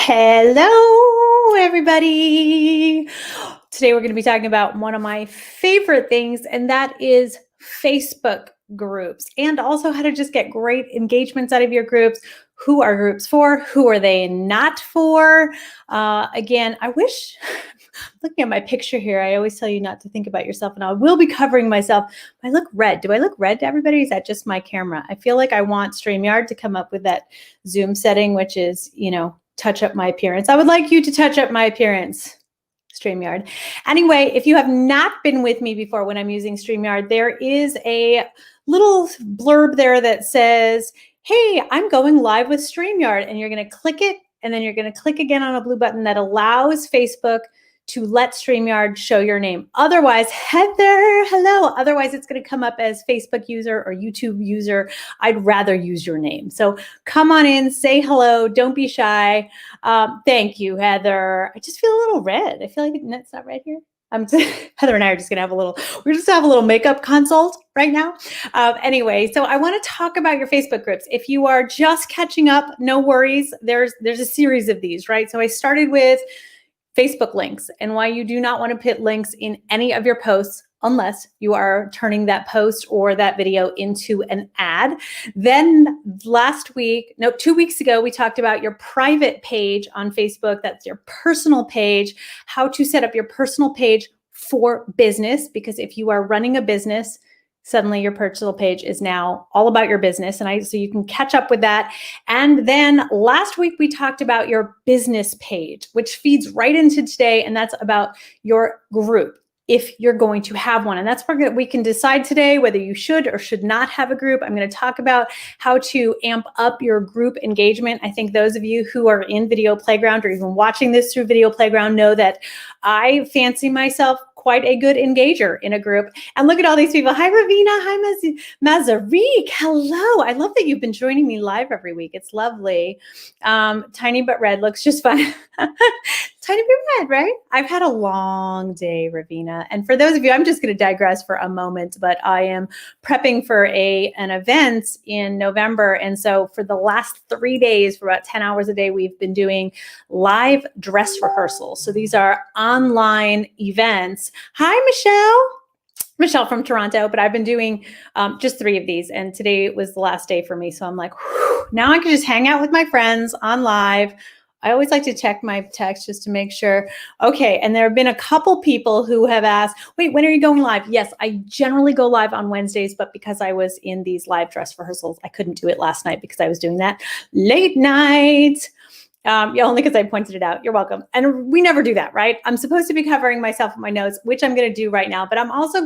Hello, everybody. Today we're going to be talking about one of my favorite things, and that is Facebook groups, and also how to just get great engagements out of your groups. Who are groups for? Who are they not for? Again, I wish, looking at my picture here, I always tell you not to think about yourself, and I will be covering myself. I look red. Do I look red to everybody? Is that just my camera? I feel like I want StreamYard to come up with that Zoom setting, which is, touch up my appearance. I would like you to touch up my appearance, StreamYard. Anyway, if you have not been with me before when I'm using StreamYard, there is a little blurb there that says, hey, I'm going live with StreamYard, and you're going to click it, and then you're going to click again on a blue button that allows Facebook to let StreamYard show your name. Otherwise, Heather, hello. Otherwise, it's going to come up as Facebook user or YouTube user. I'd rather use your name. So come on in, say hello. Don't be shy. Thank you, Heather. I just feel a little red. I feel like it's not red here. Heather and I are just going to have we're just going to have a little makeup consult right now. Anyway, so I want to talk about your Facebook groups. If you are just catching up, no worries. There's a series of these, right? So I started with Facebook links and why you do not want to put links in any of your posts unless you are turning that post or that video into an ad. Then 2 weeks ago, we talked about your private page on Facebook. That's your personal page, how to set up your personal page for business, because if you are running a business, suddenly your personal page is now all about your business. So you can catch up with that. And then last week we talked about your business page, which feeds right into today. And that's about your group, if you're going to have one. And that's where we can decide today whether you should or should not have a group. I'm going to talk about how to amp up your group engagement. I think those of you who are in Video Playground or even watching this through Video Playground know that I fancy myself quite a good engager in a group. And look at all these people. Hi, Ravina. Hi, Mazarique. Hello. I love that you've been joining me live every week. It's lovely. Tiny but red looks just fun. Tiny but red, right? I've had a long day, Ravina. And for those of you, I'm just going to digress for a moment, but I am prepping for an event in November. And so for the last 3 days, for about 10 hours a day, we've been doing live dress rehearsals. So these are online events. Hi, Michelle from Toronto, but I've been doing just 3 of these, and today was the last day for me. So I'm like, whew, now I can just hang out with my friends on live. I always like to check my text just to make sure. Okay, and there have been a couple people who have asked, wait, when are you going live? Yes, I generally go live on Wednesdays, but because I was in these live dress rehearsals, I couldn't do it last night because I was doing that late night. Only because I pointed it out. You're welcome. And we never do that, right? I'm supposed to be covering myself in my notes, which I'm going to do right now. But I'm also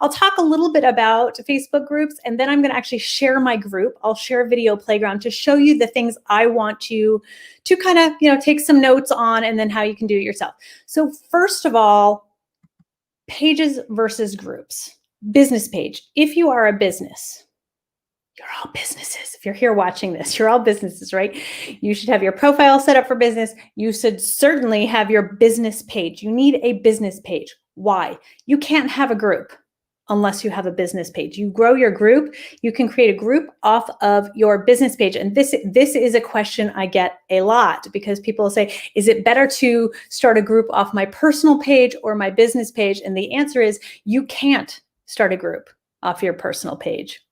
I'll talk a little bit about Facebook groups, and then I'm going to actually share my group. I'll share Video Playground to show you the things I want you to kind of, take some notes on, and then how you can do it yourself. So first of all, pages versus groups. Business page. If you are a business, you're all businesses. If you're here watching this, you're all businesses, right? You should have your profile set up for business. You should certainly have your business page. You need a business page. Why? You can't have a group unless you have a business page. You grow your group. You can create a group off of your business page. And this is a question I get a lot, because people say, is it better to start a group off my personal page or my business page? And the answer is, you can't start a group off your personal page,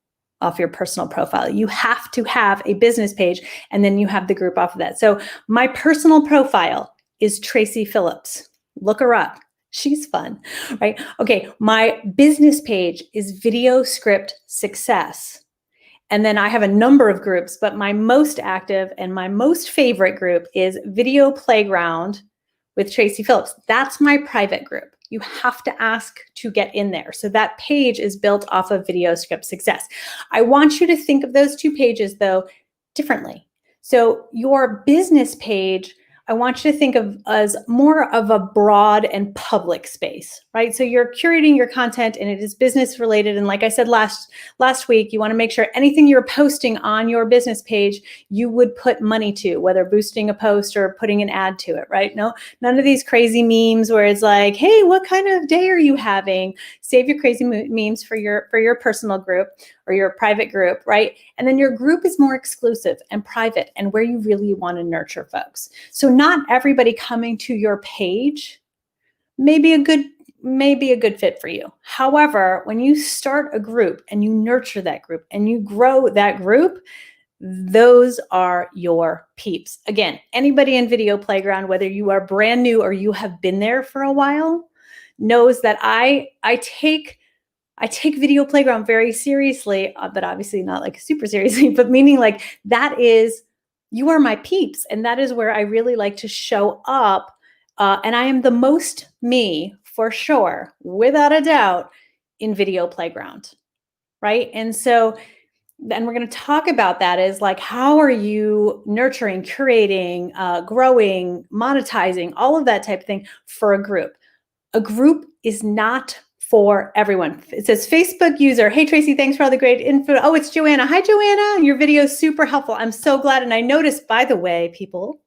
off your personal profile. You have to have a business page, and then you have the group off of that. So my personal profile is Tracy Phillips. Look her up. She's fun, right? Okay, my business page is Video Script Success. And then I have a number of groups, but my most active and my most favorite group is Video Playground with Tracy Phillips. That's my private group. You have to ask to get in there. So that page is built off of Video Script Success. I want you to think of those 2 pages, though, differently. So your business page, I want you to think of as more of a broad and public space, right? So you're curating your content and it is business related. And like I said last week, you want to make sure anything you're posting on your business page, you would put money to, whether boosting a post or putting an ad to it, right? No, none of these crazy memes where it's like, hey, what kind of day are you having? Save your crazy memes for your personal group or your private group, right? And then your group is more exclusive and private and where you really want to nurture folks. So not everybody coming to your page may be a good fit for you. However, when you start a group and you nurture that group and you grow that group, those are your peeps. Again, anybody in Video Playground, whether you are brand new or you have been there for a while, knows that I take Video Playground very seriously, but obviously not like super seriously, but meaning like that is, you are my peeps. And that is where I really like to show up. And I am the most me for sure, without a doubt, in Video Playground, right? And so then we're going to talk about that is like, how are you nurturing, curating, growing, monetizing, all of that type of thing for a group. A group is not for everyone. It says Facebook user. Hey, Tracy, thanks for all the great info. Oh, it's Joanna. Hi, Joanna. Your video is super helpful. I'm so glad. And I noticed, by the way, people,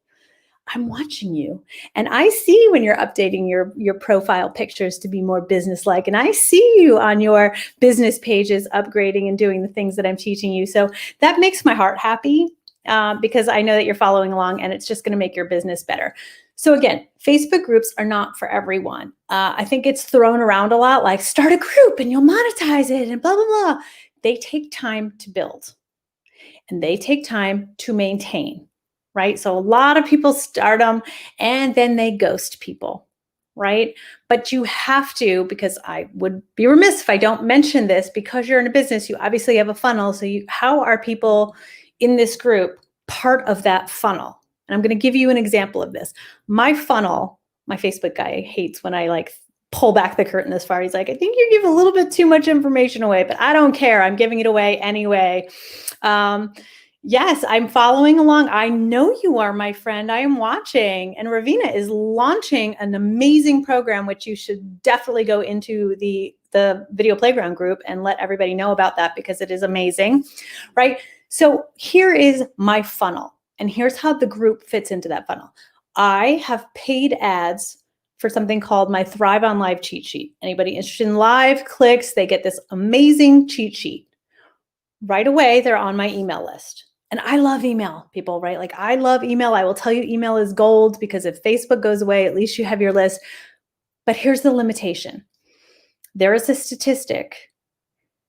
I'm watching you and I see when you're updating your profile pictures to be more business-like. And I see you on your business pages, upgrading and doing the things that I'm teaching you. So that makes my heart happy because I know that you're following along and it's just going to make your business better. So again, Facebook groups are not for everyone. I think it's thrown around a lot, like start a group and you'll monetize it and blah, blah, blah. They take time to build and they take time to maintain, right? So a lot of people start them and then they ghost people, right? But you have to, because I would be remiss if I don't mention this, because you're in a business, you obviously have a funnel. So how are people in this group part of that funnel? And I'm going to give you an example of this. My funnel, my Facebook guy hates when I like pull back the curtain this far. He's like, I think you give a little bit too much information away, but I don't care. I'm giving it away anyway. Yes, I'm following along. I know you are, my friend. I am watching. And Ravina is launching an amazing program, which you should definitely go into the Video Playground group and let everybody know about that because it is amazing, right? So here is my funnel. And here's how the group fits into that funnel. I have paid ads for something called my Thrive on Live cheat sheet. Anybody interested in live clicks, they get this amazing cheat sheet. Right away, they're on my email list. And I love email, people, right? Like I love email. I will tell you email is gold because if Facebook goes away, at least you have your list. But here's the limitation. There is a statistic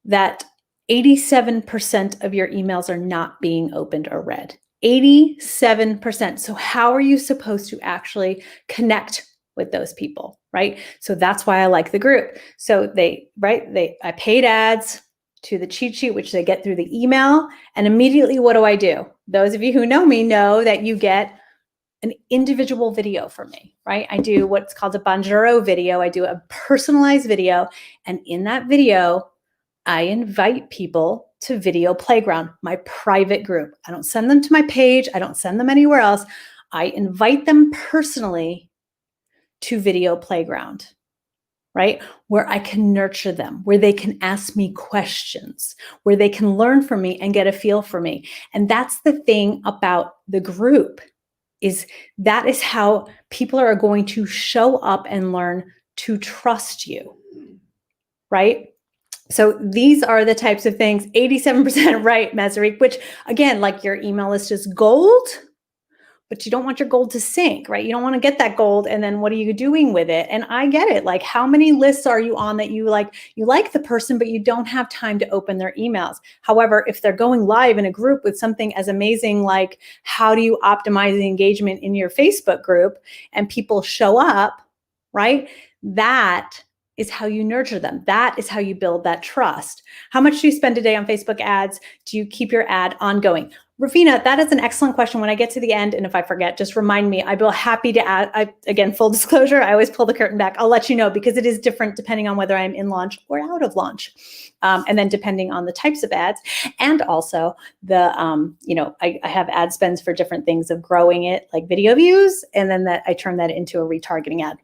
that 87% of your emails are not being opened or read. 87%. So how are you supposed to actually connect with those people, right? So that's why I like the group. So I paid ads to the cheat sheet, which they get through the email. And immediately, what do? Those of you who know me know that you get an individual video from me, right? I do what's called a Bonjoro video. I do a personalized video. And in that video, I invite people to Video Playground, my private group. I don't send them to my page. I don't send them anywhere else. I invite them personally to Video Playground, right? Where I can nurture them, where they can ask me questions, where they can learn from me and get a feel for me. And that's the thing about the group, is that is how people are going to show up and learn to trust you, right? So these are the types of things, 87% right, Masarik, which again, like your email list is gold, but you don't want your gold to sink, right? You don't want to get that gold. And then what are you doing with it? And I get it. Like how many lists are you on that you like the person, but you don't have time to open their emails. However, if they're going live in a group with something as amazing, like how do you optimize the engagement in your Facebook group and people show up, right? That is how you nurture them. That is how you build that trust. How much do you spend a day on Facebook ads? Do you keep your ad ongoing? Ravina, that is an excellent question. When I get to the end, and if I forget, just remind me. I'd be happy to add, again, full disclosure, I always pull the curtain back. I'll let you know because it is different depending on whether I'm in launch or out of launch. And then depending on the types of ads and also the, I have ad spends for different things of growing it, like video views, and then that I turn that into a retargeting ad.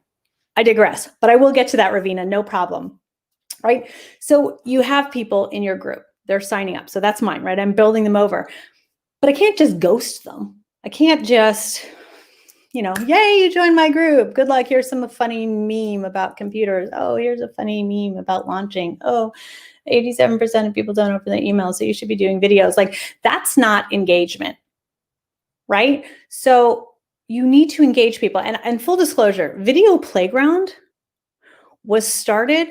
I digress, but I will get to that, Ravina, no problem, right? So you have people in your group, they're signing up. So that's mine, right? I'm building them over, but I can't just ghost them. I can't just, yay, you joined my group. Good luck. Here's some funny meme about computers. Oh, here's a funny meme about launching. Oh, 87% of people don't open their emails, so you should be doing videos. Like that's not engagement, right? So you need to engage people. And full disclosure, Video Playground was started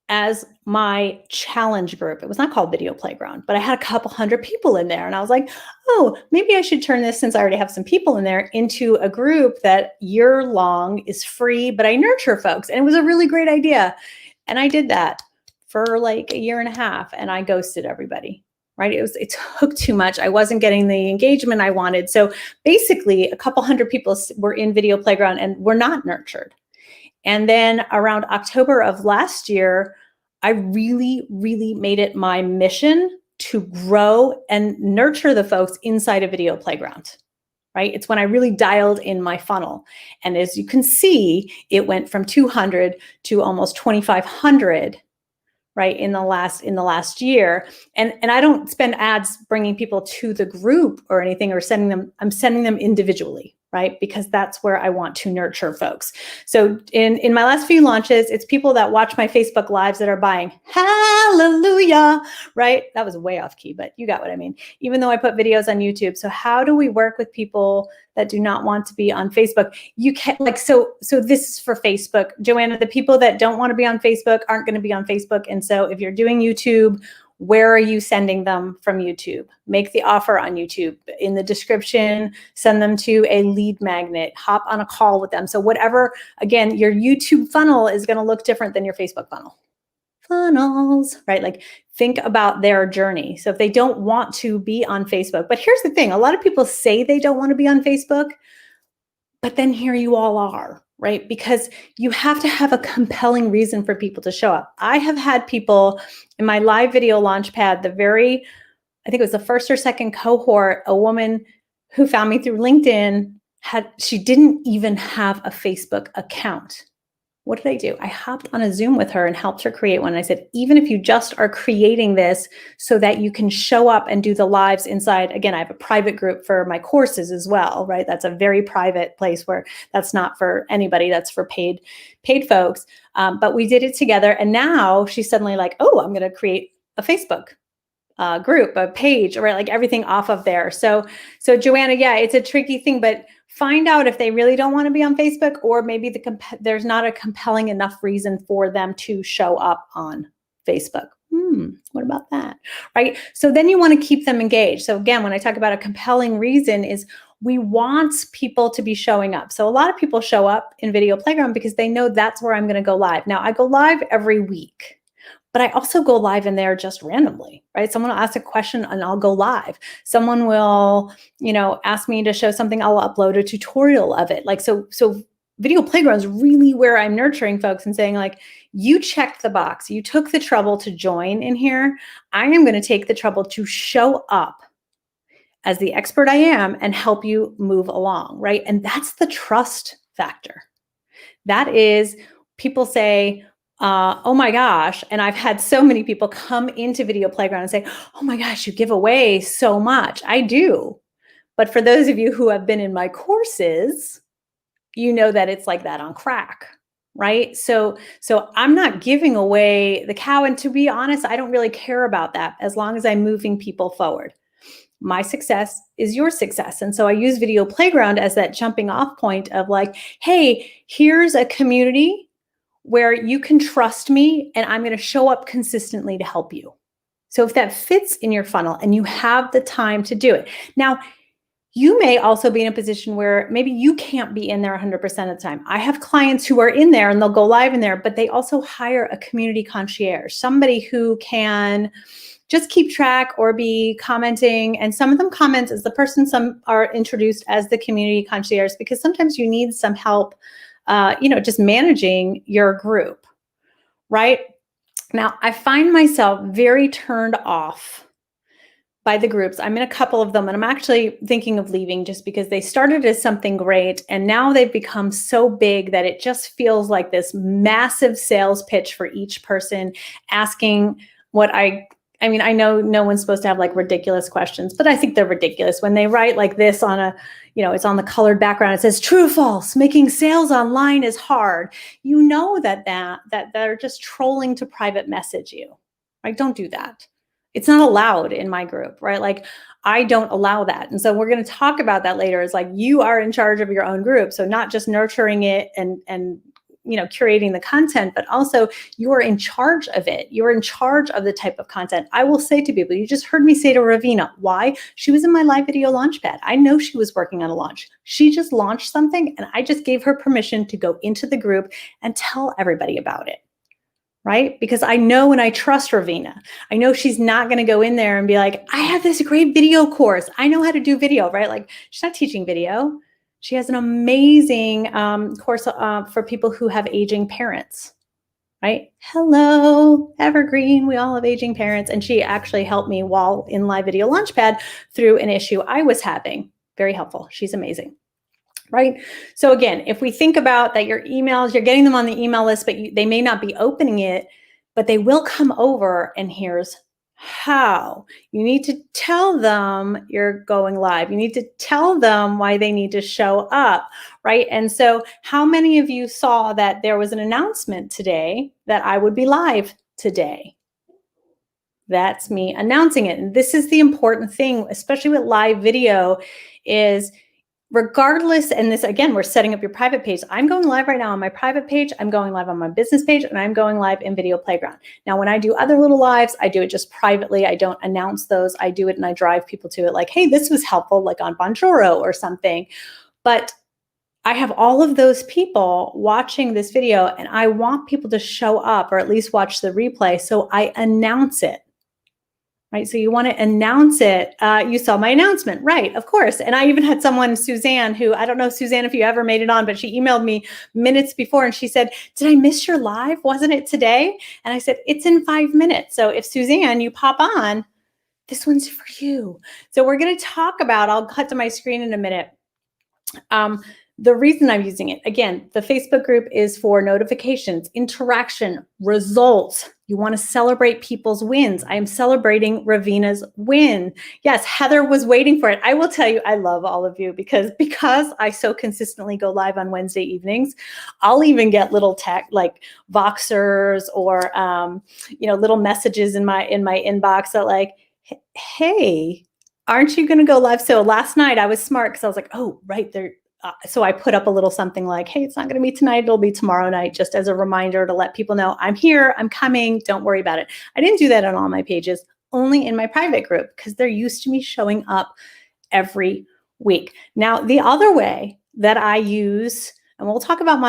as my challenge group. It was not called Video Playground, but I had a couple hundred people in there. And I was like, oh, maybe I should turn this, since I already have some people in there, into a group that year long is free, but I nurture folks. And it was a really great idea. And I did that for like a year and a half, and I ghosted everybody. Right? It took too much. I wasn't getting the engagement I wanted. So basically, a couple hundred people were in Video Playground and were not nurtured. And then around October of last year, I really, really made it my mission to grow and nurture the folks inside a Video Playground. Right? It's when I really dialed in my funnel. And as you can see, it went from 200 to almost 2,500, right, in the last year. And I don't spend ads bringing people to the group or anything, or I'm sending them individually, right? Because that's where I want to nurture folks. So in my last few launches, it's people that watch my Facebook lives that are buying. Hallelujah, right? That was way off key, but you got what I mean. Even though I put videos on YouTube. So how do we work with people that do not want to be on Facebook? You can so this is for Facebook, Joanna. The people that don't want to be on Facebook aren't going to be on Facebook. And so if you're doing YouTube, where are you sending them from YouTube? Make the offer on YouTube. In the description, send them to a lead magnet, hop on a call with them. So whatever, again, your YouTube funnel is going to look different than your Facebook funnel. Funnels, right? Like, think about their journey. So if they don't want to be on Facebook, but here's the thing, a lot of people say they don't want to be on Facebook, but then here you all are, right? Because you have to have a compelling reason for people to show up. I have had people in my live video launch pad, I think it was the first or second cohort, a woman who found me through LinkedIn, she didn't even have a Facebook account. What did I do? I hopped on a Zoom with her and helped her create one. I said, even if you just are creating this so that you can show up and do the lives inside, again, I have a private group for my courses as well, right? That's a very private place where that's not for anybody, that's for paid folks. But we did it together. And now she's suddenly like, oh, I'm going to create a Facebook group, a page, right? Like everything off of there. So Joanna, yeah, it's a tricky thing, but find out if they really don't want to be on Facebook, or maybe there's not a compelling enough reason for them to show up on Facebook. What about that? Right? So then you want to keep them engaged. So again, when I talk about a compelling reason, is we want people to be showing up. So a lot of people show up in Video Playground because they know that's where I'm going to go live. Now I go live every week, but I also go live in there just randomly, right? Someone will ask a question and I'll go live. Someone will, ask me to show something, I'll upload a tutorial of it. Like, so Video Playground is really where I'm nurturing folks and saying, like, you checked the box, you took the trouble to join in here. I am going to take the trouble to show up as the expert I am and help you move along, right? And that's the trust factor. That is, people say, oh my gosh. And I've had so many people come into Video Playground and say, oh my gosh, you give away so much. I do. But for those of you who have been in my courses, you know that it's like that on crack, right? So I'm not giving away the cow. And to be honest, I don't really care about that as long as I'm moving people forward. My success is your success. And so I use Video Playground as that jumping off point of like, hey, here's a community where you can trust me and I'm going to show up consistently to help you. So if that fits in your funnel and you have the time to do it. Now, you may also be in a position where maybe you can't be in there 100% of the time. I have clients who are in there and they'll go live in there, but they also hire a community concierge, somebody who can just keep track or be commenting. And some of them comment as the person, some are introduced as the community concierge, because sometimes you need some help just managing your group, right? Now, I find myself very turned off by the groups. I'm in a couple of them, and I'm actually thinking of leaving just because they started as something great, and now they've become so big that it just feels like this massive sales pitch for each person, asking what I know no one's supposed to have like ridiculous questions, but I think they're ridiculous when they write like this on it's on the colored background. It says, true or false, making sales online is hard. You know that they're just trolling to private message you, right? Don't do that. It's not allowed in my group, right? Like, I don't allow that. And so we're going to talk about that later. It's like you are in charge of your own group. So not just nurturing it and curating the content, but also you are in charge of it. You're in charge of the type of content. I will say to people, you just heard me say to Ravina, why? She was in my live video launchpad. I know she was working on a launch. She just launched something and I just gave her permission to go into the group and tell everybody about it. Right? Because I know and I trust Ravina. I know she's not going to go in there and be like, I have this great video course. I know how to do video, right? Like she's not teaching video. She has an amazing course for people who have aging parents, right? Hello, evergreen. We all have aging parents. And she actually helped me while in live video launchpad through an issue I was having. Very helpful. She's amazing. Right? So again, if we think about that, your emails, you're getting them on the email list, but they may not be opening it, but they will come over. And here's how. You need to tell them you're going live. You need to tell them why they need to show up, right? And so how many of you saw that there was an announcement today that I would be live today? That's me announcing it. And this is the important thing, especially with live video, is regardless, and this, again, we're setting up your private page. I'm going live right now on my private page. I'm going live on my business page, and I'm going live in Video Playground. Now, when I do other little lives, I do it just privately. I don't announce those. I do it and I drive people to it like, hey, this was helpful, like on Bonjoro or something. But I have all of those people watching this video, and I want people to show up or at least watch the replay. So I announce it. Right, so you want to announce it. You saw my announcement, right? Of course. And I even had someone, Suzanne, who I don't know, Suzanne, if you ever made it on, but she emailed me minutes before and she said, "Did I miss your live? Wasn't it today?" And I said, "It's in 5 minutes. So if Suzanne, you pop on, this one's for you." So we're going to talk about. I'll cut to my screen in a minute. The reason I'm using it, again, the Facebook group is for notifications, interaction, results. You want to celebrate people's wins. I am celebrating Ravina's win. Yes, Heather was waiting for it. I will tell you, I love all of you because I so consistently go live on Wednesday evenings. I'll even get little tech like Voxers or little messages in my inbox that like, hey, aren't you going to go live? So last night I was smart because I was like, oh, right there. So I put up a little something like, hey, it's not going to be tonight. It'll be tomorrow night, just as a reminder to let people know I'm here, I'm coming, don't worry about it. I didn't do that on all my pages, only in my private group because they're used to me showing up every week. Now, the other way that I use, and we'll talk about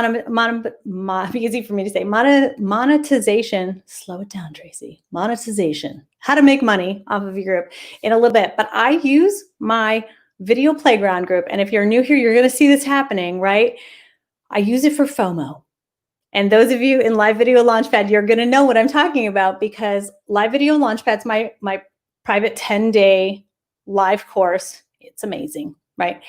easy for me to say, monetization. Slow it down, Tracy. Monetization, how to make money off of your group in a little bit. But I use my Video Playground group. And if you're new here, you're going to see this happening, right? I use it for FOMO. And those of you in Live Video Launchpad, you're going to know what I'm talking about because Live Video Launchpad's my private 10-day live course. It's amazing, right?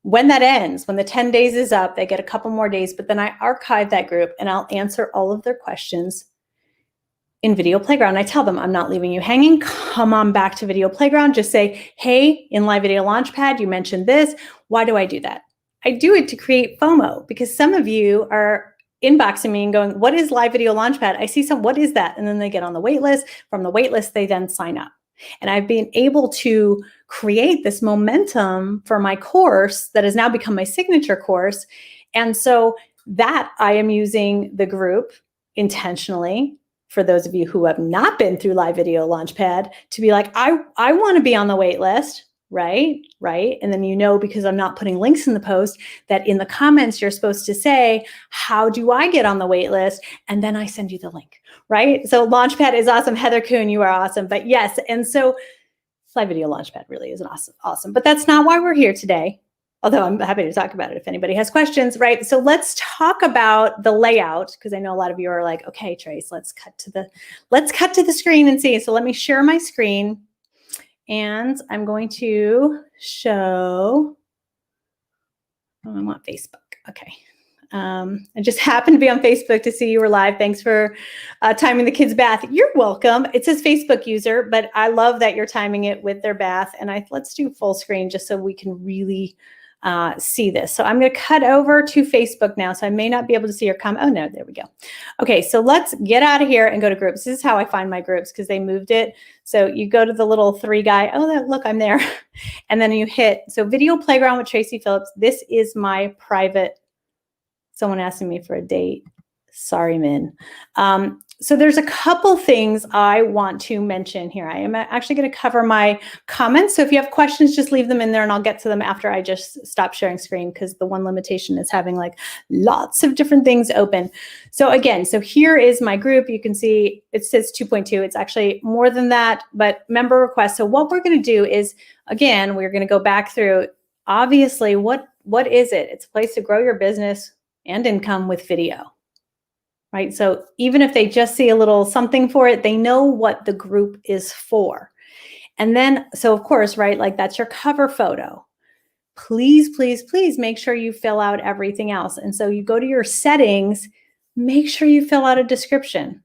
When that ends, when the 10 days is up, they get a couple more days, but then I archive that group and I'll answer all of their questions in Video Playground. I tell them, I'm not leaving you hanging. Come on back to Video Playground. Just say, hey, in Live Video Launchpad, you mentioned this. Why do I do that? I do it to create FOMO because some of you are inboxing me and going, what is Live Video Launchpad? I see what is that? And then they get on the wait list. From the wait list, they then sign up. And I've been able to create this momentum for my course that has now become my signature course. And so that I am using the group intentionally for those of you who have not been through Live Video Launchpad to be like, I want to be on the wait list, right? And then because I'm not putting links in the post, that in the comments you're supposed to say, how do I get on the wait list? And then I send you the link, right? So Launchpad is awesome. Heather Kuhn, you are awesome. But yes, and so Live Video Launchpad really is awesome. But that's not why we're here today. Although I'm happy to talk about it if anybody has questions, right? So let's talk about the layout because I know a lot of you are like, okay, Trace, let's cut to the screen and see. So let me share my screen and I'm going to show, I want Facebook. Okay. I just happened to be on Facebook to see you were live. Thanks for timing the kids' bath. You're welcome. It says Facebook user, but I love that you're timing it with their bath. And let's do full screen just so we can really see this. So I'm going to cut over to Facebook now. So I may not be able to see your comment. Oh, no, there we go. Okay, so let's get out of here and go to groups. This is how I find my groups because they moved it. So you go to the little 3 guy. Oh, look, I'm there. And then you hit, so Video Playground with Tracy Phillips. This is my private, someone asking me for a date. Sorry, Min. So there's a couple things I want to mention here. I am actually going to cover my comments. So if you have questions, just leave them in there and I'll get to them after I just stop sharing screen because the one limitation is having like lots of different things open. So again, so here is my group. You can see it says 2.2. It's actually more than that, but member requests. So what we're going to do is, again, we're going to go back through, obviously, what is it? It's a place to grow your business and income with video. Right? So even if they just see a little something for it, they know what the group is for. And then, so of course, right, like that's your cover photo. Please, please, please make sure you fill out everything else. And so you go to your settings, make sure you fill out a description,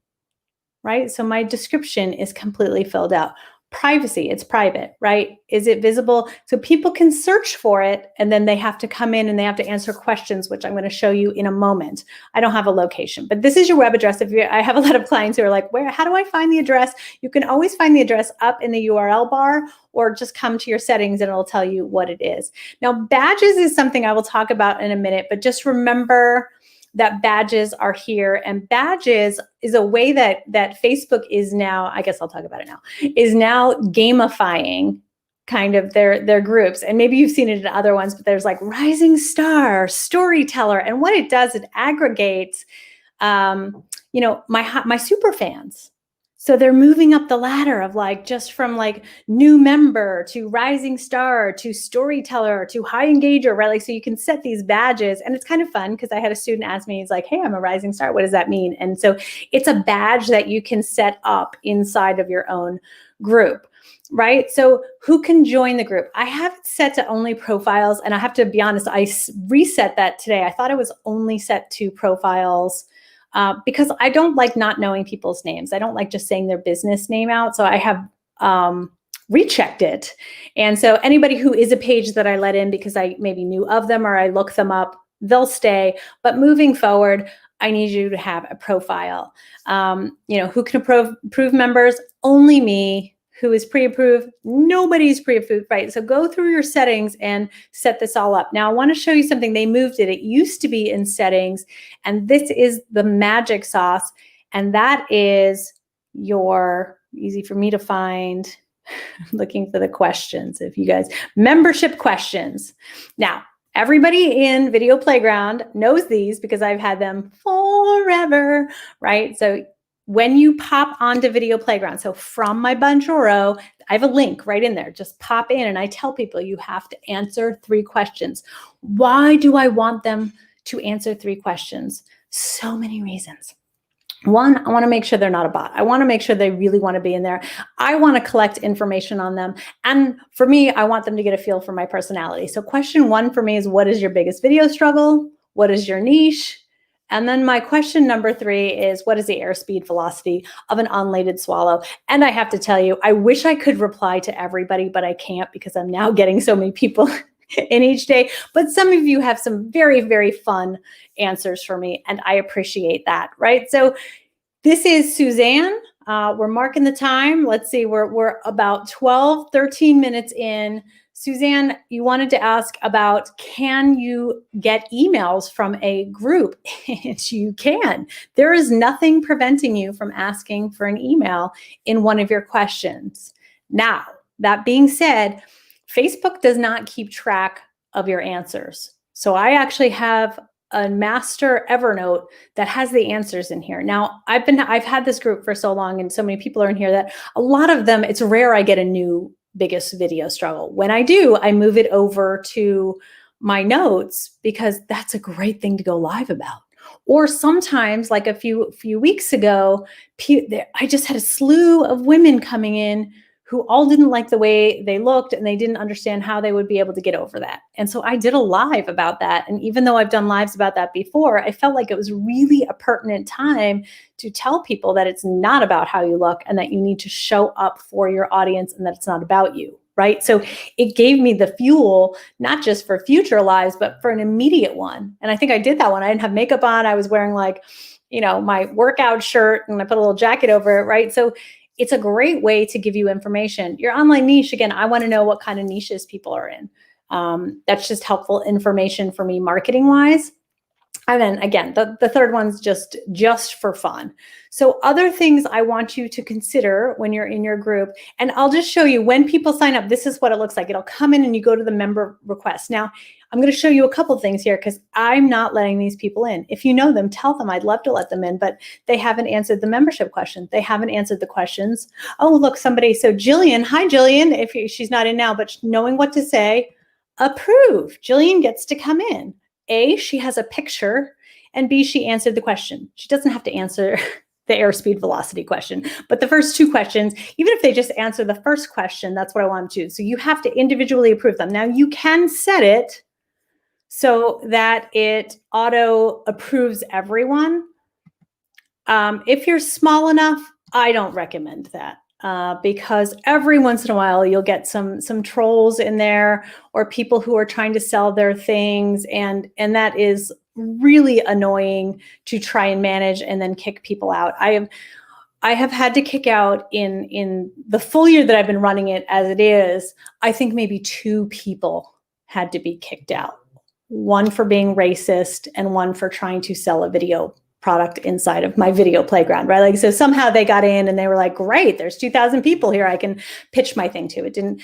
right? So my description is completely filled out. Privacy, it's private, right? Is it visible? So people can search for it and then they have to come in and they have to answer questions, which I'm going to show you in a moment. I don't have a location, but this is your web address. I have a lot of clients who are like, how do I find the address? You can always find the address up in the URL bar or just come to your settings and it'll tell you what it is. Now, badges is something I will talk about in a minute, but just remember that badges are here, and badges is a way that Facebook is now, I guess I'll talk about it now, is now gamifying kind of their groups. And maybe you've seen it in other ones, but there's like rising star, storyteller. And what it does, it aggregates, my super fans. So they're moving up the ladder of like, just from like new member to rising star to storyteller to high engager, right? Like, so you can set these badges and it's kind of fun because I had a student ask me, he's like, hey, I'm a rising star. What does that mean? And so it's a badge that you can set up inside of your own group, right? So who can join the group? I have it set to only profiles. And I have to be honest, I reset that today. I thought it was only set to profiles. Because I don't like not knowing people's names. I don't like just saying their business name out. So I have rechecked it. And so anybody who is a page that I let in because I maybe knew of them or I look them up, they'll stay. But moving forward, I need you to have a profile. Who can approve members? Only me. Who is pre-approved? Nobody's pre-approved, right? So go through your settings and set this all up. Now I want to show you something. They moved it. It used to be in settings, and this is the magic sauce, and that is your, easy for me to find, I'm looking for the questions. If you guys, membership questions. Now, everybody in Video Playground knows these because I've had them forever, right? So when you pop onto Video Playground, so from my Bonjoro, I have a link right in there. Just pop in and I tell people you have to answer 3 questions. Why do I want them to answer 3 questions? So many reasons. 1, I want to make sure they're not a bot. I want to make sure they really want to be in there. I want to collect information on them. And for me, I want them to get a feel for my personality. So question 1 for me is, what is your biggest video struggle? What is your niche? And then my question number 3 is, what is the airspeed velocity of an unladen swallow? And I have to tell you, I wish I could reply to everybody, but I can't because I'm now getting so many people in each day. But some of you have some very, very fun answers for me, and I appreciate that, right? So this is Suzanne. We're marking the time. Let's see, we're about 12, 13 minutes in. Suzanne, you wanted to ask about, can you get emails from a group? You can. There is nothing preventing you from asking for an email in one of your questions. Now, that being said, Facebook does not keep track of your answers. So I actually have a master Evernote that has the answers in here. Now, I've had this group for so long and so many people are in here that a lot of them, it's rare I get a new biggest video struggle. When I do, I move it over to my notes because that's a great thing to go live about. Or sometimes, like a few weeks ago, I just had a slew of women coming in who all didn't like the way they looked and they didn't understand how they would be able to get over that. And so I did a live about that. And even though I've done lives about that before, I felt like it was really a pertinent time to tell people that it's not about how you look and that you need to show up for your audience and that it's not about you, right? So it gave me the fuel, not just for future lives, but for an immediate one. And I think I did that one. I didn't have makeup on. I was wearing like, my workout shirt, and I put a little jacket over it, right? So it's a great way to give you information. Your online niche, again, I want to know what kind of niches people are in. That's just helpful information for me marketing wise. And then again, the third one's just for fun. So other things I want you to consider when you're in your group, and I'll just show you when people sign up, this is what it looks like. It'll come in and you go to the member request. Now, I'm going to show you a couple things here because I'm not letting these people in. If you know them, tell them I'd love to let them in, but they haven't answered the membership question. They haven't answered the questions. Oh, look, somebody. So Jillian, hi, Jillian, if she's not in now, but knowing what to say, approve. Jillian gets to come in. A, she has a picture, and B, she answered the question. She doesn't have to answer the airspeed velocity question, but the first two questions, even if they just answer the first question, that's what I want to do. So you have to individually approve them. Now you can set it so that it auto approves everyone. If you're small enough, I don't recommend that. Because every once in a while you'll get some trolls in there or people who are trying to sell their things, and that is really annoying to try and manage and then kick people out. I have had to kick out in the full year that I've been running it as it is, I think maybe 2 people had to be kicked out. One for being racist and one for trying to sell a video product inside of my video playground, right? Like, so somehow they got in and they were like, great, there's 2,000 people here I can pitch my thing to. It didn't,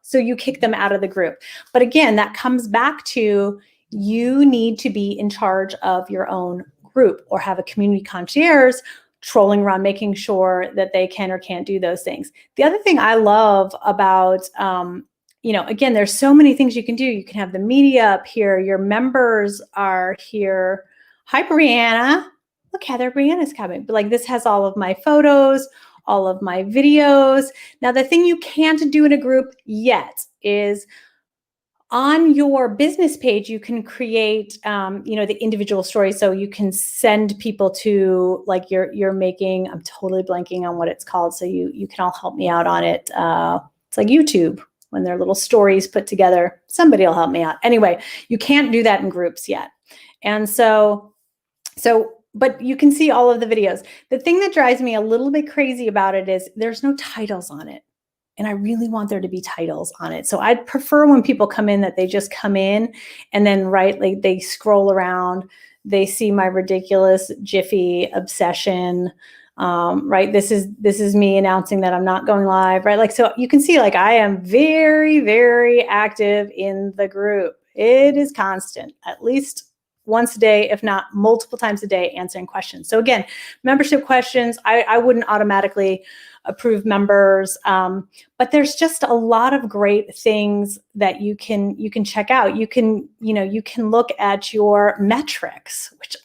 so you kick them out of the group. But again, that comes back to you need to be in charge of your own group or have a community concierge trolling around, making sure that they can or can't do those things. The other thing I love about, again, there's so many things you can do. You can have the media up here. Your members are here. Hi, Brianna. Look, Heather, Brianna's coming. But like, this has all of my photos, all of my videos. Now, the thing you can't do in a group yet is on your business page, you can create, the individual stories. So you can send people to, like, you're making, I'm totally blanking on what it's called. So you can all help me out on it. It's like YouTube when they're little stories put together. Somebody will help me out. Anyway, you can't do that in groups yet. And so, but you can see all of the videos. The thing that drives me a little bit crazy about it is there's no titles on it. And I really want there to be titles on it. So I'd prefer when people come in that they just come in and then, right, like they scroll around, they see my ridiculous Jiffy obsession, right? This is me announcing that I'm not going live, right? Like, so you can see, like, I am very, very active in the group. It is constant, at least once a day, if not multiple times a day, answering questions. So again, membership questions, I wouldn't automatically approve members, but there's just a lot of great things that you can check out. You can look at your metrics, which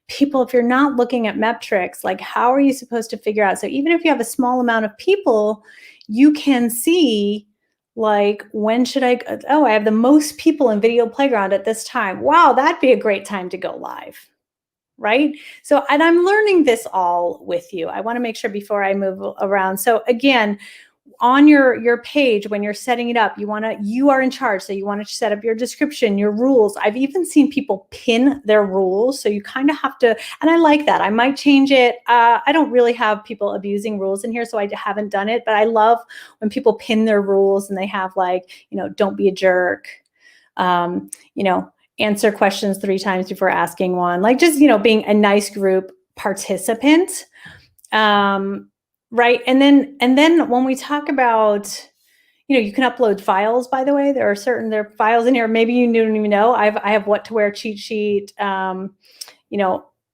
people, if you're not looking at metrics, like, how are you supposed to figure out? So even if you have a small amount of people, you can see, like, when should I have the most people in Video Playground at this time. Wow, that'd be a great time to go live, right? So, and I'm learning this all with you. I want to make sure before I move around. So again, on your page, when you're setting it up, you are in charge. So you want to set up your description, your rules. I've even seen people pin their rules. So you kind of have to, and I like that. I might change it. I don't really have people abusing rules in here, so I haven't done it, but I love when people pin their rules and they have, like, don't be a jerk, answer questions 3 times before asking one, like, just, being a nice group participant. Right. And then when we talk about, you can upload files, by the way. There are files in here. Maybe you don't even know. I have what to wear cheat sheet. I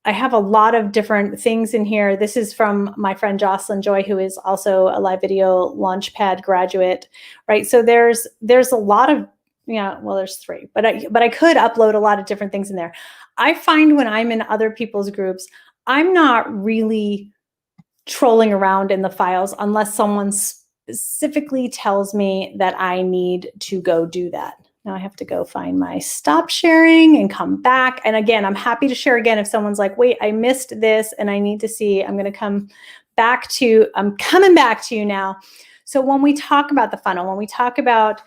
have a lot of different things in here. This is from my friend Jocelyn Joy, who is also a live video Launchpad graduate. Right. So there's a lot of, there's 3, but I could upload a lot of different things in there. I find when I'm in other people's groups, I'm not really trolling around in the files unless someone specifically tells me that I need to go do that. Now I have to go find my stop sharing and come back. And again, I'm happy to share again if someone's like, wait, I missed this and I need to see. I'm coming back to you now. So when we talk about the funnel, when we talk about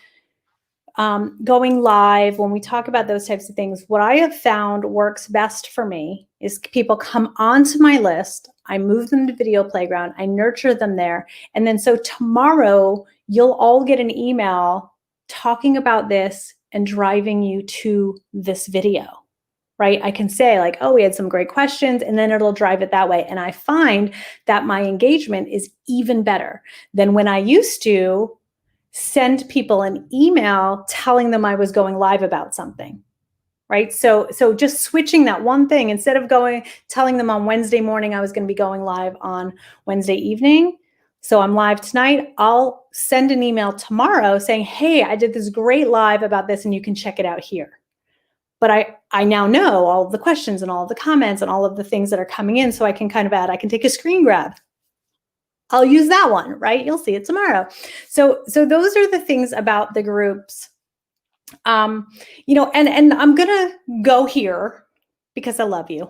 going live, when we talk about those types of things, what I have found works best for me is people come onto my list. I move them to Video Playground. I nurture them there. And then so tomorrow, you'll all get an email talking about this and driving you to this video, right? I can say like, oh, we had some great questions, and then it'll drive it that way. And I find that my engagement is even better than when I used to send people an email telling them I was going live about something, right? So just switching that one thing, instead of telling them on Wednesday morning I was going to be going live on Wednesday evening. So I'm live tonight. I'll send an email tomorrow saying, hey, I did this great live about this and you can check it out here. But I now know all of the questions and all of the comments and all of the things that are coming in, so I can kind of I can take a screen grab. I'll use that one, right? You'll see it tomorrow. So those are the things about the groups. And I'm gonna go here because I love you.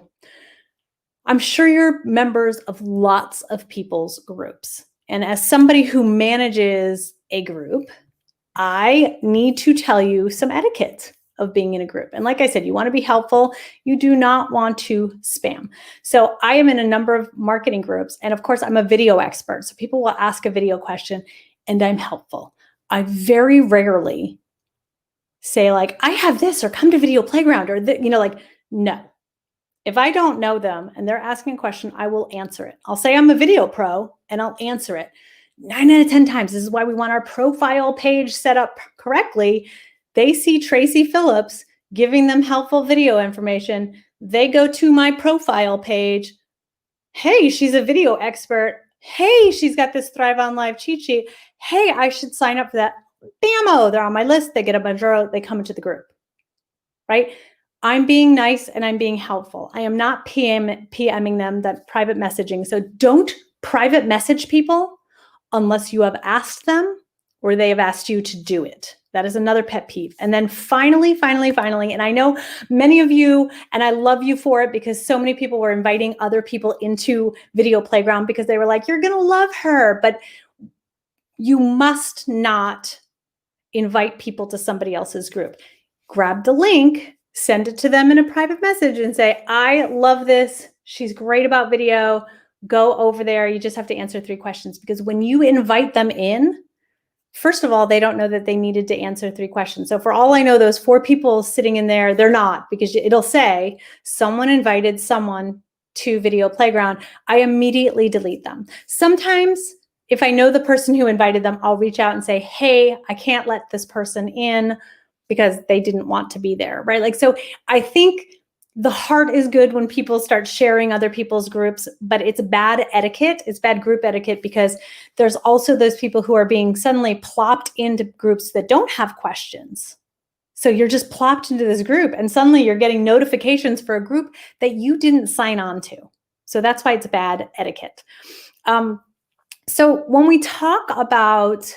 I'm sure you're members of lots of people's groups. And as somebody who manages a group, I need to tell you some etiquette of being in a group. And like I said, you want to be helpful. You do not want to spam. So I am in a number of marketing groups. And of course, I'm a video expert. So people will ask a video question and I'm helpful. I very rarely say like, I have this, or come to Video Playground, or no. If I don't know them and they're asking a question, I will answer it. I'll say I'm a video pro and I'll answer it. 9 out of 10 times, this is why we want our profile page set up correctly. They see Tracy Phillips giving them helpful video information. They go to my profile page. Hey, she's a video expert. Hey, she's got this Thrive on Live cheat sheet. Hey, I should sign up for that. Bammo, they're on my list. They get a Bonjoro, they come into the group, right? I'm being nice and I'm being helpful. I am not PMing them, that private messaging. So don't private message people unless you have asked them or they have asked you to do it. That is another pet peeve. And then finally, and I know many of you, and I love you for it, because so many people were inviting other people into Video Playground because they were like, you're going to love her. But you must not invite people to somebody else's group. Grab the link, send it to them in a private message and say, I love this. She's great about video. Go over there. You just have to answer 3 questions, because when you invite them in, first of all, they don't know that they needed to answer 3 questions. So for all I know, those 4 people sitting in there, they're not, because it'll say someone invited someone to Video Playground. I immediately delete them. Sometimes if I know the person who invited them, I'll reach out and say, hey, I can't let this person in because they didn't want to be there, right? Like, so I think the heart is good when people start sharing other people's groups, but it's bad etiquette. It's bad group etiquette, because there's also those people who are being suddenly plopped into groups that don't have questions. So you're just plopped into this group and suddenly you're getting notifications for a group that you didn't sign on to. So that's why it's bad etiquette. So when we talk about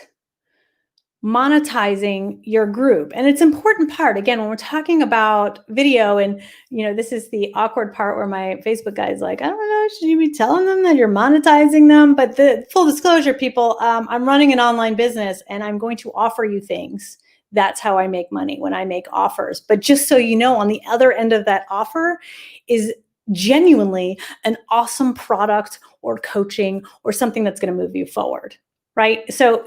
monetizing your group, and it's an important part, again, when we're talking about video, and this is the awkward part where my Facebook guy is like, I don't know, should you be telling them that you're monetizing them? But the full disclosure, people, I'm running an online business and I'm going to offer you things. That's how I make money, when I make offers. But just so you know, on the other end of that offer is genuinely an awesome product or coaching or something that's going to move you forward, right? So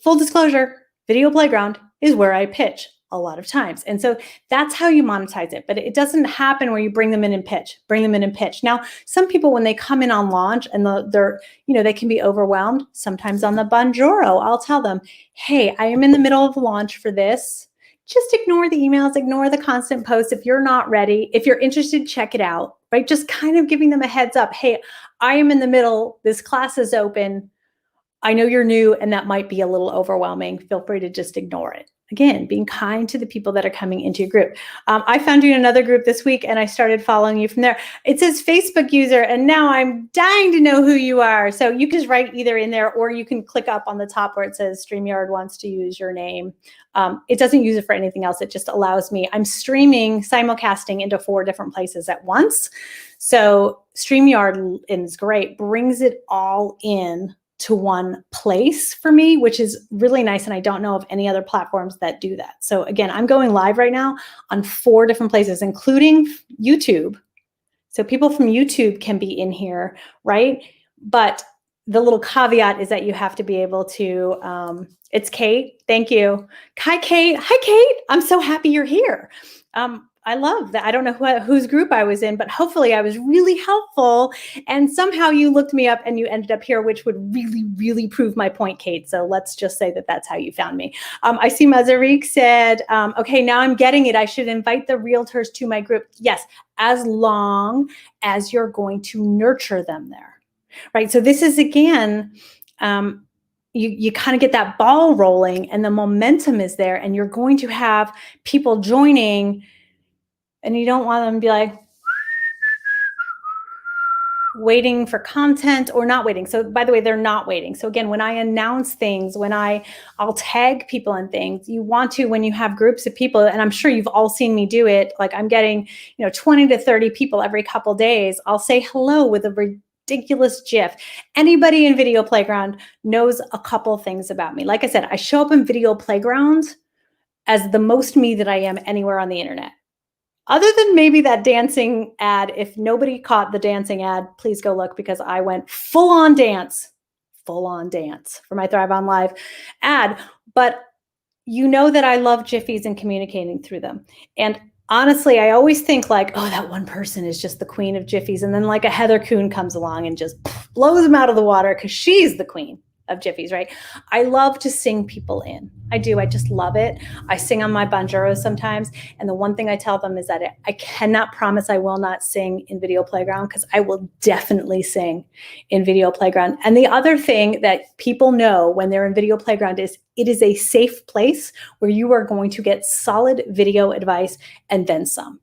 full disclosure, Video Playground is where I pitch a lot of times. And so that's how you monetize it. But it doesn't happen where you bring them in and pitch. Now, some people, when they come in on launch and they can be overwhelmed. Sometimes on the Bonjoro, I'll tell them, hey, I am in the middle of launch for this. Just ignore the emails, ignore the constant posts. If you're not ready, if you're interested, check it out, right? Just kind of giving them a heads up. Hey, I am in the middle. This class is open. I know you're new and that might be a little overwhelming. Feel free to just ignore it. Again, being kind to the people that are coming into your group. I found you in another group this week and I started following you from there. It says Facebook user, and now I'm dying to know who you are. So you can just write either in there, or you can click up on the top where it says StreamYard wants to use your name. It doesn't use it for anything else. It just allows me, I'm streaming, simulcasting into 4 different places at once. So StreamYard is great, brings it all in to one place for me, which is really nice. And I don't know of any other platforms that do that. So again, I'm going live right now on 4 different places, including YouTube. So people from YouTube can be in here, right? But the little caveat is that you have to be able to, it's Kate, thank you. Hi, Kate. Hi, Kate. I'm so happy you're here. I love that. I don't know whose group I was in, but hopefully I was really helpful. And somehow you looked me up and you ended up here, which would really, really prove my point, Kate. So let's just say that that's how you found me. I see Mazarik said, okay, now I'm getting it. I should invite the realtors to my group. Yes, as long as you're going to nurture them there, right? So this is, again, you kind of get that ball rolling and the momentum is there and you're going to have people joining and you don't want them to be like waiting for content or not waiting. So by the way, they're not waiting. So again, when I announce things, when I'll tag people and things, you want to, when you have groups of people, and I'm sure you've all seen me do it, like I'm getting, 20 to 30 people every couple days, I'll say hello with a ridiculous GIF. Anybody in Video Playground knows a couple things about me. Like I said, I show up in Video Playground as the most me that I am anywhere on the internet. Other than maybe that dancing ad, if nobody caught the dancing ad, please go look because I went full on dance for my Thrive on Live ad. But you know that I love Jiffies and communicating through them. And honestly, I always think like, oh, that one person is just the queen of Jiffies. And then like a Heather Kuhn comes along and just blows them out of the water because she's the queen of Jiffies, right? I love to sing people in. I do. I just love it. I sing on my banjoros sometimes. And the one thing I tell them is that I cannot promise I will not sing in Video Playground because I will definitely sing in Video Playground. And the other thing that people know when they're in Video Playground is it is a safe place where you are going to get solid video advice and then some.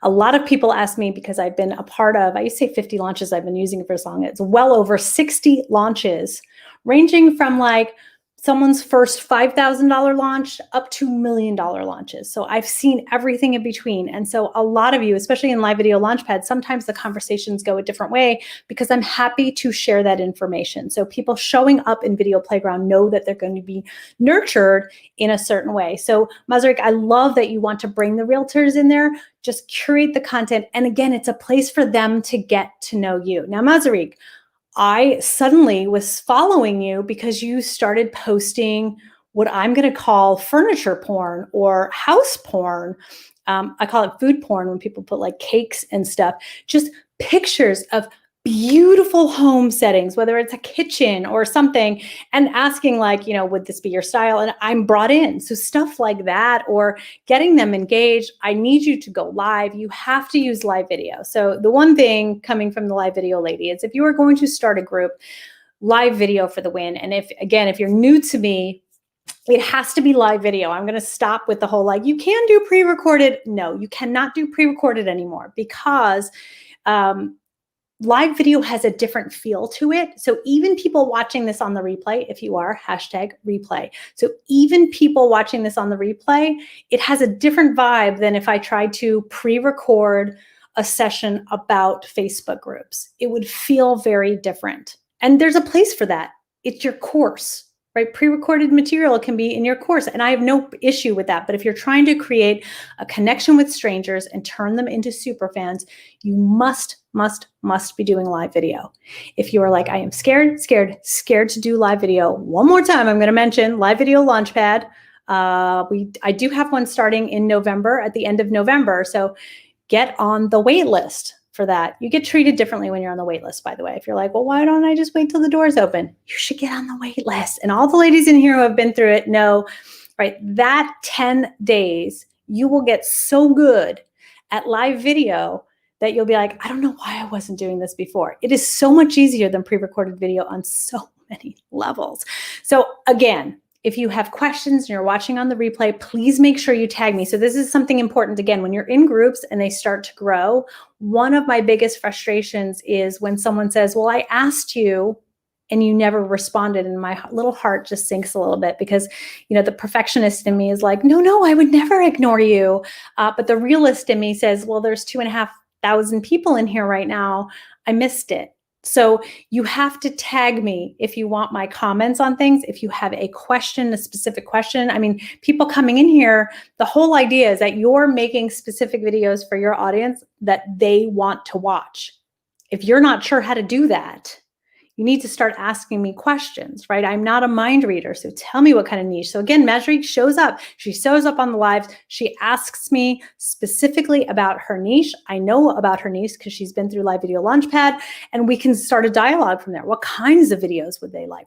A lot of people ask me because I've been a part of, I used to say 50 launches, I've been using it for so long. It's well over 60 launches, ranging from like someone's first $5,000 launch up to $1 million launches. So I've seen everything in between. And so a lot of you, especially in Live Video Launchpad, sometimes the conversations go a different way because I'm happy to share that information. So people showing up in Video Playground know that they're going to be nurtured in a certain way. So Mazarik, I love that you want to bring the realtors in there. Just curate the content. And again, it's a place for them to get to know you. Now, Mazarik, I suddenly was following you because you started posting what I'm going to call furniture porn or house porn. I call it food porn when people put like cakes and stuff, just pictures of beautiful home settings, whether it's a kitchen or something, and asking like, would this be your style? And I'm brought in. So stuff like that, or getting them engaged. I need you to go live. You have to use live video. So the one thing coming from the live video lady is if you are going to start a group, live video for the win. And if you're new to me, it has to be live video. I'm going to stop with the whole, like, you can do pre-recorded. No, you cannot do pre-recorded anymore because, live video has a different feel to it. So even people watching this on the replay, if you are, #replay. So even people watching this on the replay, it has a different vibe than if I tried to pre-record a session about Facebook groups. It would feel very different. And there's a place for that. It's your course, right? Pre-recorded material can be in your course, and I have no issue with that. But if you're trying to create a connection with strangers and turn them into super fans, you must be doing live video. If you are like, I am scared to do live video, one more time, I'm going to mention Live Video Launchpad. I do have one starting in November, at the end of November. So get on the wait list for that. You get treated differently when you're on the wait list, by the way. If you're like, well, why don't I just wait till the doors open? You should get on the wait list. And all the ladies in here who have been through it know, right, that 10 days, you will get so good at live video that you'll be like, I don't know why I wasn't doing this before. It is so much easier than pre-recorded video on so many levels. So again, if you have questions and you're watching on the replay, please make sure you tag me. So this is something important. Again, when you're in groups and they start to grow, one of my biggest frustrations is when someone says, well, I asked you and you never responded. And my little heart just sinks a little bit because, the perfectionist in me is like, no, I would never ignore you. But the realist in me says, well, there's 2,500 people in here right now. I missed it. So you have to tag me if you want my comments on things. If you have a question, a specific question. I mean, people coming in here, the whole idea is that you're making specific videos for your audience that they want to watch. If you're not sure how to do that, you need to start asking me questions, right? I'm not a mind reader, so tell me what kind of niche. So again, Mesri shows up. She shows up on the lives. She asks me specifically about her niche. I know about her niche because she's been through Live Video Launchpad, and we can start a dialogue from there. What kinds of videos would they like?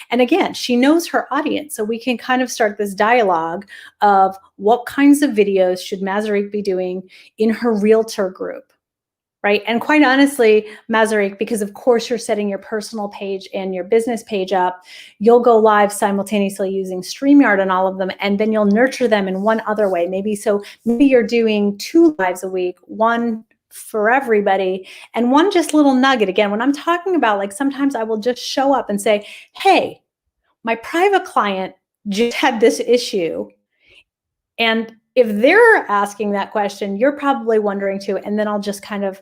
And again, she knows her audience, so we can kind of start this dialogue of what kinds of videos should Mazarique be doing in her realtor group. Right. And quite honestly, Mazarique, because of course you're setting your personal page and your business page up, you'll go live simultaneously using StreamYard on all of them, and then you'll nurture them in one other way. Maybe you're doing 2 lives a week, one for everybody, and one just little nugget. Again, when I'm talking about, like, sometimes I will just show up and say, hey, my private client just had this issue. And if they're asking that question, you're probably wondering too. And then I'll just kind of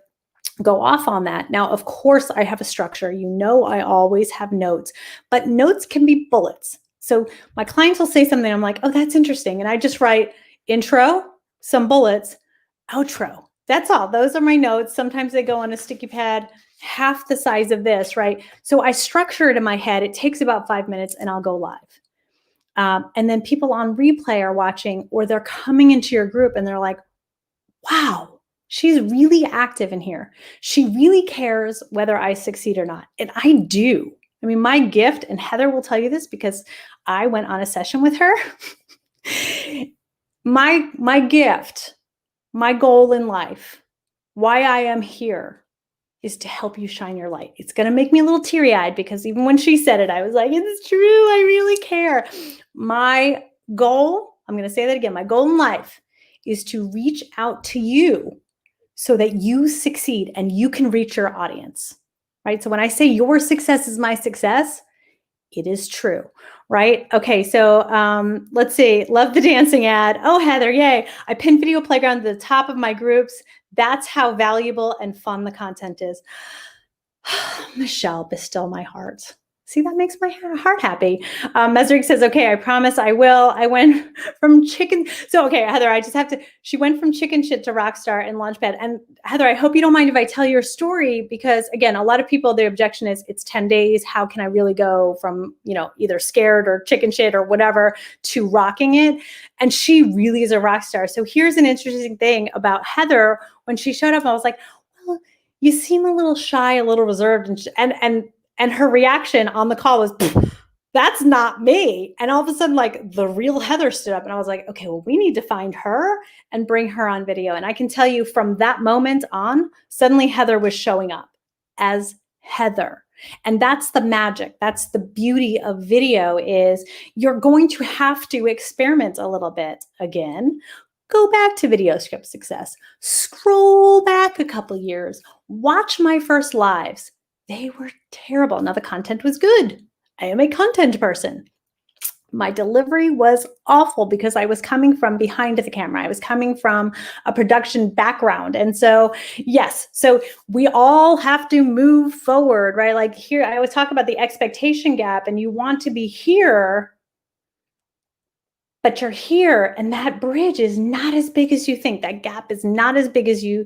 go off on that. Now, of course, I have a structure. You know, I always have notes, but notes can be bullets. So my clients will say something, I'm like, oh, that's interesting. And I just write intro, some bullets, outro. That's all. Those are my notes. Sometimes they go on a sticky pad, half the size of this, right? So I structure it in my head. It takes about 5 minutes and I'll go live. And then people on replay are watching, or they're coming into your group and they're like, wow, she's really active in here. She really cares whether I succeed or not. And I do. I mean, my gift, and Heather will tell you this because I went on a session with her. my gift, my goal in life, why I am here, is to help you shine your light. It's going to make me a little teary-eyed because even when she said it, I was like, it's true. I really care. My goal, I'm going to say that again, my goal in life is to reach out to you so that you succeed and you can reach your audience, right? So when I say your success is my success, it is true, right? Okay, so let's see. Love the dancing ad. Oh, Heather, yay. I pinned Video Playground to the top of my groups. That's how valuable and fun the content is. Michelle, bestow my heart. See, that makes my heart happy. Mesrick says, okay, I promise I will. I went from chicken. So, okay, Heather, I just have to, she went from chicken shit to rock star in Launchpad. And Heather, I hope you don't mind if I tell your story, because again, a lot of people, their objection is it's 10 days. How can I really go from, either scared or chicken shit or whatever to rocking it? And she really is a rock star. So here's an interesting thing about Heather. When she showed up, I was like, well, you seem a little shy, a little reserved. And her reaction on the call was, that's not me. And all of a sudden, like, the real Heather stood up, and I was like, okay, well, we need to find her and bring her on video. And I can tell you from that moment on, suddenly Heather was showing up as Heather. And that's the magic. That's the beauty of video, is you're going to have to experiment a little bit again. Go back to Video Script Success. Scroll back a couple years. Watch my first lives. They were terrible. Now, the content was good. I am a content person. My delivery was awful because I was coming from behind the camera. I was coming from a production background. And so, yes, so we all have to move forward, right? Like here, I always talk about the expectation gap, and you want to be here, but you're here, and that bridge is not as big as you think. That gap is not as big as you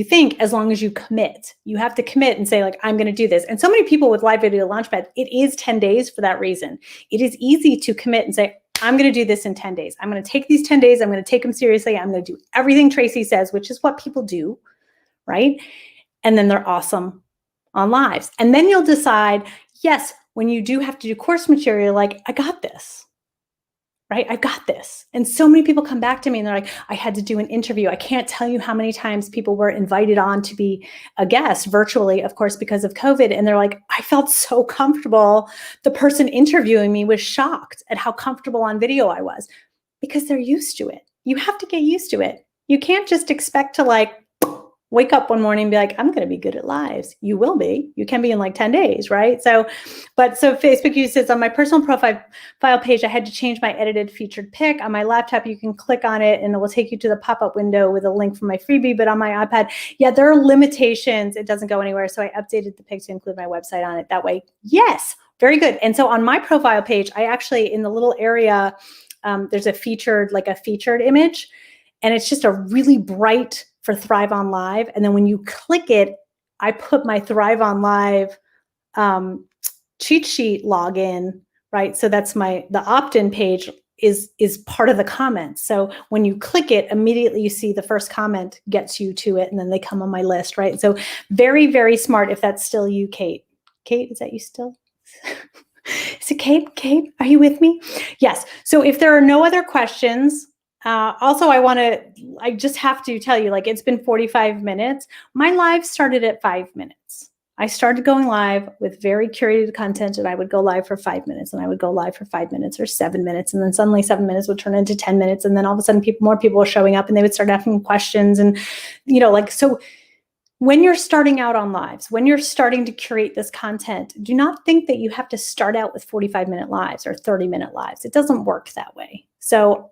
think, as long as you commit. You have to commit and say, like, I'm going to do this. And so many people with Live Video Launchpad, it is 10 days for that reason. It is easy to commit and say, I'm going to do this in 10 days. I'm going to take these 10 days. I'm going to take them seriously. I'm going to do everything Tracy says, which is what people do, right? And then they're awesome on lives. And then you'll decide, yes, when you do have to do course material, like, I got this. Right? I've got this. And so many people come back to me and they're like, I had to do an interview. I can't tell you how many times people were invited on to be a guest virtually, of course, because of COVID. And they're like, I felt so comfortable. The person interviewing me was shocked at how comfortable on video I was, because they're used to it. You have to get used to it. You can't just expect to, like, wake up one morning and be like, I'm going to be good at lives. You will be. You can be in like 10 days, right? So Facebook uses on my personal profile page, I had to change my edited featured pic. On my laptop, you can click on it and it will take you to the pop-up window with a link for my freebie. But on my iPad, yeah, there are limitations. It doesn't go anywhere. So I updated the pic to include my website on it that way. Yes, very good. And so on my profile page, I actually, in the little area, there's a featured image, and it's just a really bright for Thrive on Live. And then when you click it, I put my Thrive on Live cheat sheet login, right? So that's the opt-in page is part of the comments. So when you click it, immediately you see the first comment gets you to it, and then they come on my list, right? So very, very smart if that's still you, Kate. Kate, is that you still? Is it Kate? Kate, are you with me? Yes. So if there are no other questions, also I just have to tell you, like, it's been 45 minutes. My live started at 5 minutes. I started going live with very curated content, and I would go live for 5 minutes, and I would go live for 5 minutes or 7 minutes. And then suddenly 7 minutes would turn into 10 minutes. And then all of a sudden more people were showing up, and they would start asking questions. And, so when you're starting out on lives, when you're starting to curate this content, do not think that you have to start out with 45-minute lives or 30-minute lives. It doesn't work that way. So,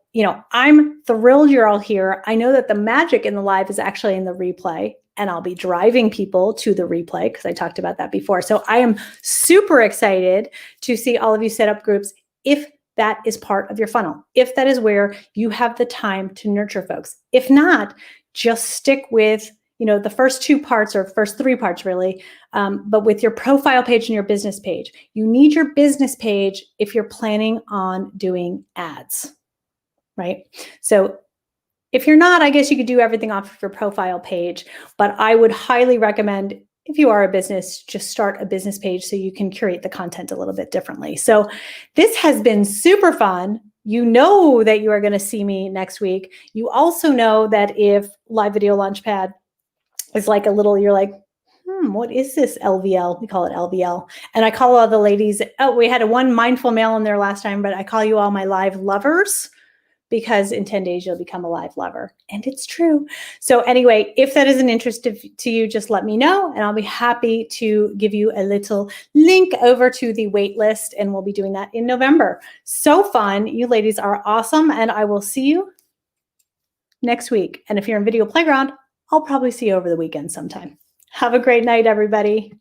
I'm thrilled you're all here. I know that the magic in the live is actually in the replay, and I'll be driving people to the replay because I talked about that before. So I am super excited to see all of you set up groups if that is part of your funnel, if that is where you have the time to nurture folks. If not, just stick with the first 2 parts, or first 3 parts really, but with your profile page and your business page. You need your business page if you're planning on doing ads, right? So if you're not, I guess you could do everything off of your profile page, but I would highly recommend, if you are a business, just start a business page so you can curate the content a little bit differently. So this has been super fun. You know that you are going to see me next week. You also know that if Live Video Launchpad is like you're like, what is this LVL? We call it LVL. And I call all the ladies, we had one mindful male in there last time, but I call you all my live lovers, because in 10 days, you'll become a live lover. And it's true. So anyway, if that is an interest to you, just let me know, and I'll be happy to give you a little link over to the wait list, and we'll be doing that in November. So fun. You ladies are awesome, and I will see you next week. And if you're in Video Playground, I'll probably see you over the weekend sometime. Have a great night, everybody.